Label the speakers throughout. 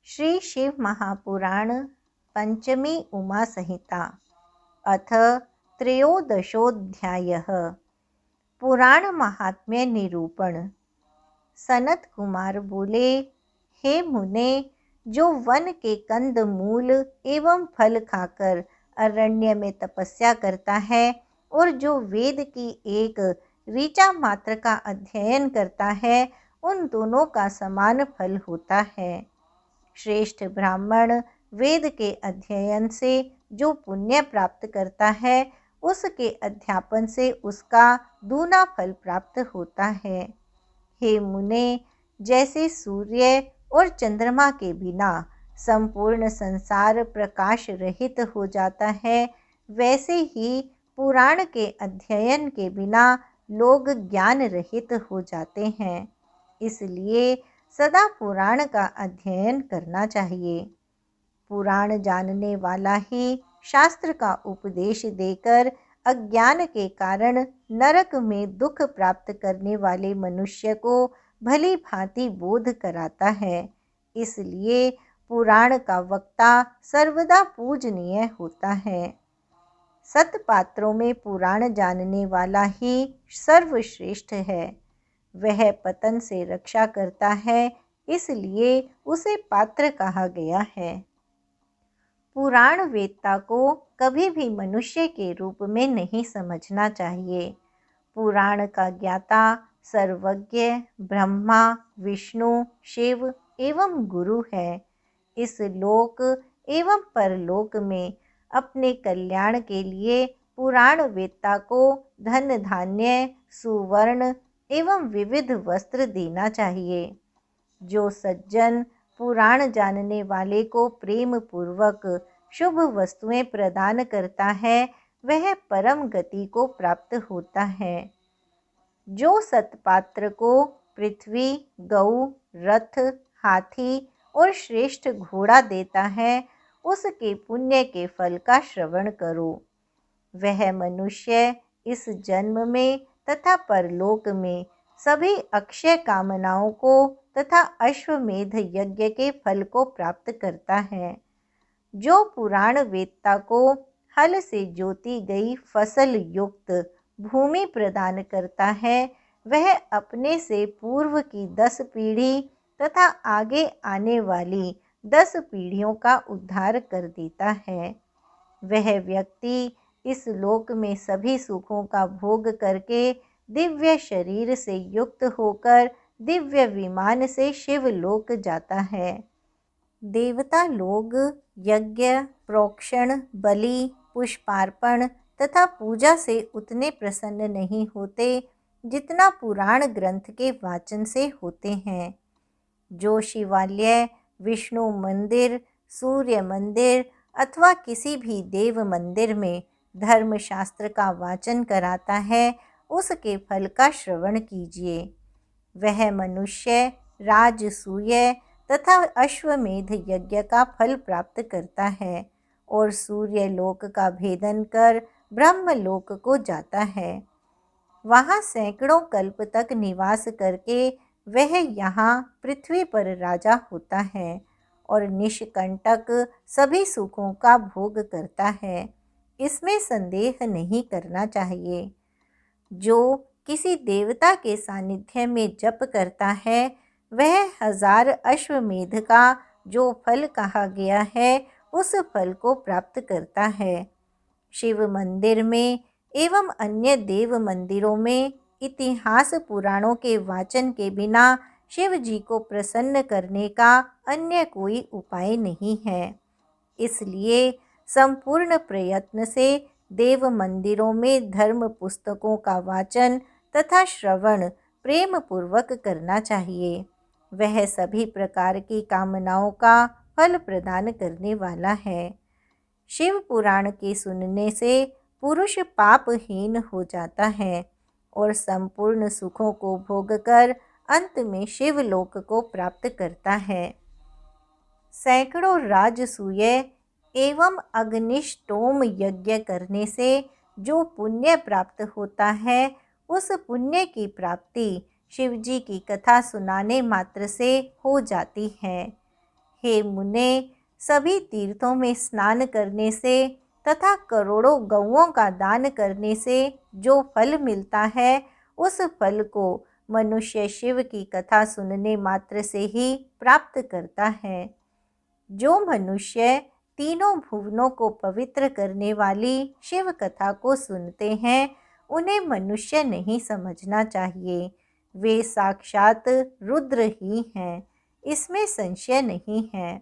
Speaker 1: श्री शिव महापुराण पंचमी उमा संहिता अथ त्रयोदशोऽध्यायः। पुराण महात्म्य निरूपण। सनत कुमार बोले, हे मुने, जो वन के कंद मूल एवं फल खाकर अरण्य में तपस्या करता है और जो वेद की एक ऋचा मात्र का अध्ययन करता है, उन दोनों का समान फल होता है। श्रेष्ठ ब्राह्मण वेद के अध्ययन से जो पुण्य प्राप्त करता है, उसके अध्यापन से उसका दूना फल प्राप्त होता है। हे मुने, जैसे सूर्य और चंद्रमा के बिना संपूर्ण संसार प्रकाश रहित हो जाता है, वैसे ही पुराण के अध्ययन के बिना लोग ज्ञान रहित हो जाते हैं। इसलिए सदा पुराण का अध्ययन करना चाहिए। पुराण जानने वाला ही शास्त्र का उपदेश देकर अज्ञान के कारण नरक में दुख प्राप्त करने वाले मनुष्य को भली भांति बोध कराता है। इसलिए पुराण का वक्ता सर्वदा पूजनीय होता है। सतपात्रों में पुराण जानने वाला ही सर्वश्रेष्ठ है। वह पतन से रक्षा करता है, इसलिए उसे पात्र कहा गया है। पुराण वेत्ता को कभी भी मनुष्य के रूप में नहीं समझना चाहिए। पुराण का ज्ञाता सर्वज्ञ ब्रह्मा, विष्णु, शिव एवं गुरु है। इस लोक एवं परलोक में अपने कल्याण के लिए पुराण वेत्ता को धन धान्य, सुवर्ण एवं विविध वस्त्र देना चाहिए। जो सज्जन पुराण जानने वाले को प्रेम पूर्वक शुभ वस्तुएं प्रदान करता है, वह परम गति को प्राप्त होता है। जो सतपात्र को पृथ्वी, गऊ, रथ, हाथी और श्रेष्ठ घोड़ा देता है, उसके पुण्य के फल का श्रवण करो। वह मनुष्य इस जन्म में तथा परलोक में सभी अक्षय कामनाओं को तथा अश्वमेध यज्ञ के फल को प्राप्त करता है। जो पुराण वेत्ता को हल से जोती गई फसल युक्त भूमि प्रदान करता है, वह अपने से पूर्व की 10 पीढ़ी तथा आगे आने वाली 10 पीढ़ियों का उद्धार कर देता है। वह व्यक्ति इस लोक में सभी सुखों का भोग करके दिव्य शरीर से युक्त होकर दिव्य विमान से शिवलोक जाता है। देवता लोग यज्ञ, प्रोक्षण, बलि, पुष्पार्पण तथा पूजा से उतने प्रसन्न नहीं होते जितना पुराण ग्रंथ के वाचन से होते हैं। जो शिवालय, विष्णु मंदिर, सूर्य मंदिर अथवा किसी भी देव मंदिर में धर्मशास्त्र का वाचन कराता है, उसके फल का श्रवण कीजिए। वह मनुष्य राजसूय तथा अश्वमेध यज्ञ का फल प्राप्त करता है और सूर्य लोक का भेदन कर ब्रह्मलोक को जाता है। वहाँ सैकड़ों कल्प तक निवास करके वह यहाँ पृथ्वी पर राजा होता है और निष्कंटक सभी सुखों का भोग करता है। इसमें संदेह नहीं करना चाहिए। जो किसी देवता के सानिध्य में जप करता है, वह 1000 अश्वमेध का जो फल कहा गया है, उस फल को प्राप्त करता है। शिव मंदिर में एवं अन्य देव मंदिरों में इतिहास पुराणों के वाचन के बिना शिव जी को प्रसन्न करने का अन्य कोई उपाय नहीं है। इसलिए संपूर्ण प्रयत्न से देव मंदिरों में धर्म पुस्तकों का वाचन तथा श्रवण प्रेम पूर्वक करना चाहिए। वह सभी प्रकार की कामनाओं का फल प्रदान करने वाला है। शिव पुराण के सुनने से पुरुष पापहीन हो जाता है और संपूर्ण सुखों को भोगकर अंत में शिवलोक को प्राप्त करता है। सैकड़ों राजसूय एवं अग्निष्टोम यज्ञ करने से जो पुण्य प्राप्त होता है, उस पुण्य की प्राप्ति शिवजी की कथा सुनाने मात्र से हो जाती है। हे मुने, सभी तीर्थों में स्नान करने से तथा करोड़ों गौओं का दान करने से जो फल मिलता है, उस फल को मनुष्य शिव की कथा सुनने मात्र से ही प्राप्त करता है। जो मनुष्य तीनों भुवनों को पवित्र करने वाली शिव कथा को सुनते हैं, उन्हें मनुष्य नहीं समझना चाहिए। वे साक्षात रुद्र ही हैं, इसमें संशय नहीं है।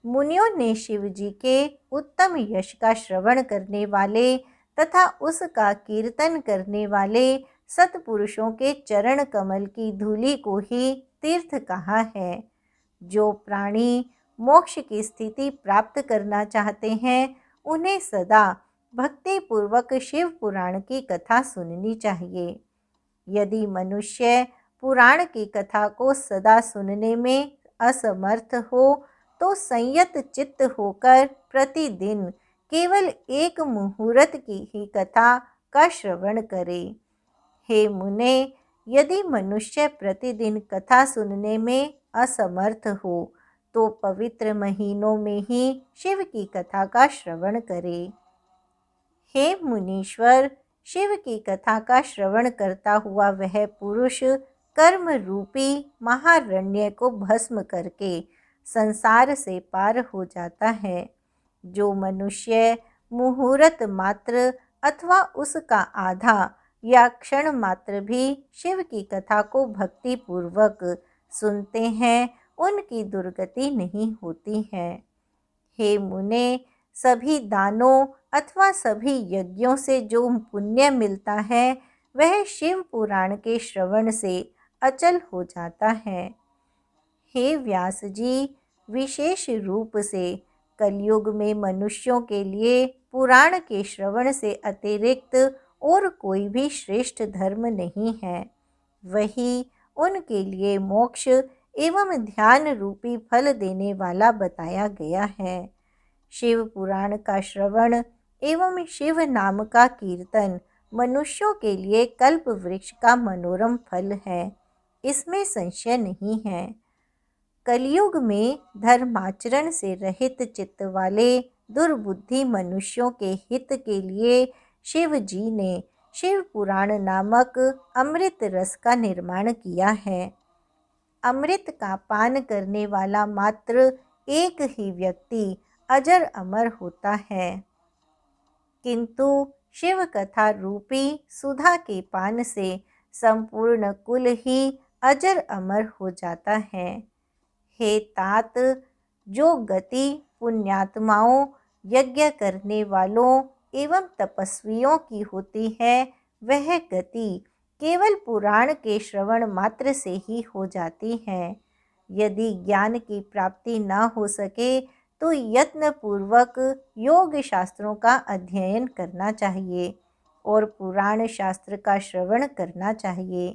Speaker 1: मुनियों ने शिव जी के उत्तम यश का श्रवण करने वाले तथा उसका कीर्तन करने वाले सत्पुरुषों के चरण कमल की धूलि को ही तीर्थ कहा है। जो प्राणी मोक्ष की स्थिति प्राप्त करना चाहते हैं, उन्हें सदा भक्ति पूर्वक शिव पुराण की कथा सुननी चाहिए। यदि मनुष्य पुराण की कथा को सदा सुनने में असमर्थ हो, तो संयत चित्त होकर प्रतिदिन केवल एक मुहूर्त की ही कथा का श्रवण करे। हे मुने, यदि मनुष्य प्रतिदिन कथा सुनने में असमर्थ हो, तो पवित्र महीनों में ही शिव की कथा का श्रवण करे। हे मुनीश्वर, शिव की कथा का श्रवण करता हुआ वह पुरुष कर्म रूपी महारण्य को भस्म करके संसार से पार हो जाता है। जो मनुष्य मुहूर्त मात्र अथवा उसका आधा या क्षण मात्र भी शिव की कथा को भक्ति पूर्वक सुनते हैं, उनकी दुर्गति नहीं होती है। हे मुने, सभी दानों अथवा सभी यज्ञों से जो पुण्य मिलता है, वह शिव पुराण के श्रवण से अचल हो जाता है। हे व्यास जी, विशेष रूप से कलयुग में मनुष्यों के लिए पुराण के श्रवण से अतिरिक्त और कोई भी श्रेष्ठ धर्म नहीं है। वही उनके लिए मोक्ष एवं ध्यान रूपी फल देने वाला बताया गया है। शिव पुराण का श्रवण एवं शिव नाम का कीर्तन मनुष्यों के लिए कल्प वृक्ष का मनोरम फल है, इसमें संशय नहीं है। कलयुग में धर्माचरण से रहित चित्त वाले दुर्बुद्धि मनुष्यों के हित के लिए शिव जी ने शिव पुराण नामक अमृत रस का निर्माण किया है। अमृत का पान करने वाला मात्र एक ही व्यक्ति अजर अमर होता है, किंतु शिव कथा रूपी सुधा के पान से संपूर्ण कुल ही अजर अमर हो जाता है। हे तात, जो गति पुण्यात्माओं, यज्ञ करने वालों एवं तपस्वियों की होती है, वह गति केवल पुराण के श्रवण मात्र से ही हो जाती है। यदि ज्ञान की प्राप्ति न हो सके, तो यत्न पूर्वक योग शास्त्रों का अध्ययन करना चाहिए और पुराण शास्त्र का श्रवण करना चाहिए।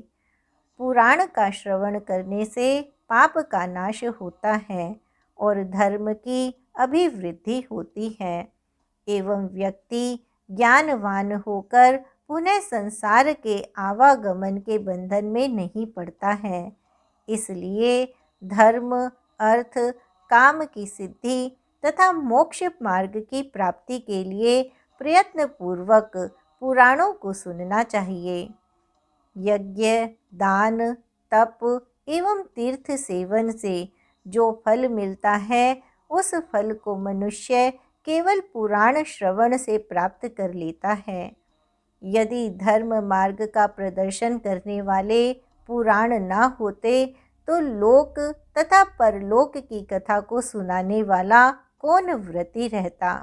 Speaker 1: पुराण का श्रवण करने से पाप का नाश होता है और धर्म की अभिवृद्धि होती है एवं व्यक्ति ज्ञानवान होकर पुनः संसार के आवागमन के बंधन में नहीं पड़ता है। इसलिए धर्म, अर्थ, काम की सिद्धि तथा मोक्ष मार्ग की प्राप्ति के लिए प्रयत्न पूर्वक पुराणों को सुनना चाहिए। यज्ञ, दान, तप एवं तीर्थ सेवन से जो फल मिलता है, उस फल को मनुष्य केवल पुराण श्रवण से प्राप्त कर लेता है। यदि धर्म मार्ग का प्रदर्शन करने वाले पुराण न होते, तो लोक तथा परलोक की कथा को सुनाने वाला कौन व्रती रहता।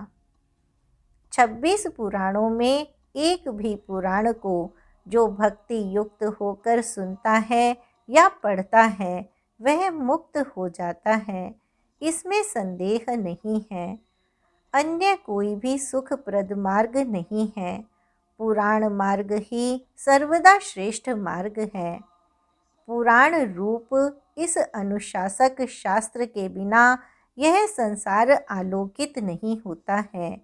Speaker 1: 26 पुराणों में एक भी पुराण को जो भक्ति युक्त होकर सुनता है या पढ़ता है, वह मुक्त हो जाता है, इसमें संदेह नहीं है। अन्य कोई भी सुखप्रद मार्ग नहीं है। पुराण मार्ग ही सर्वदा श्रेष्ठ मार्ग है। पुराण रूप इस अनुशासक शास्त्र के बिना यह संसार आलोकित नहीं होता है,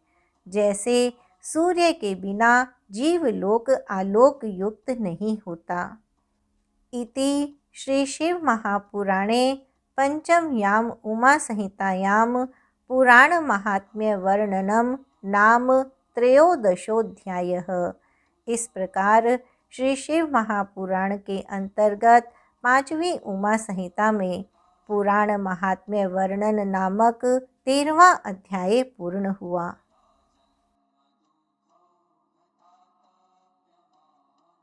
Speaker 1: जैसे सूर्य के बिना जीवलोक आलोक युक्त नहीं होता। इति श्री शिव महापुराणे पंचम्याम उमा संहितायाम पुराण महात्म्य वर्णनम नाम त्रयोदशोऽध्यायः। इस प्रकार श्री शिव महापुराण के अंतर्गत 5वीं उमा संहिता में पुराण महात्म्य वर्णन नामक 13वां अध्याय पूर्ण हुआ।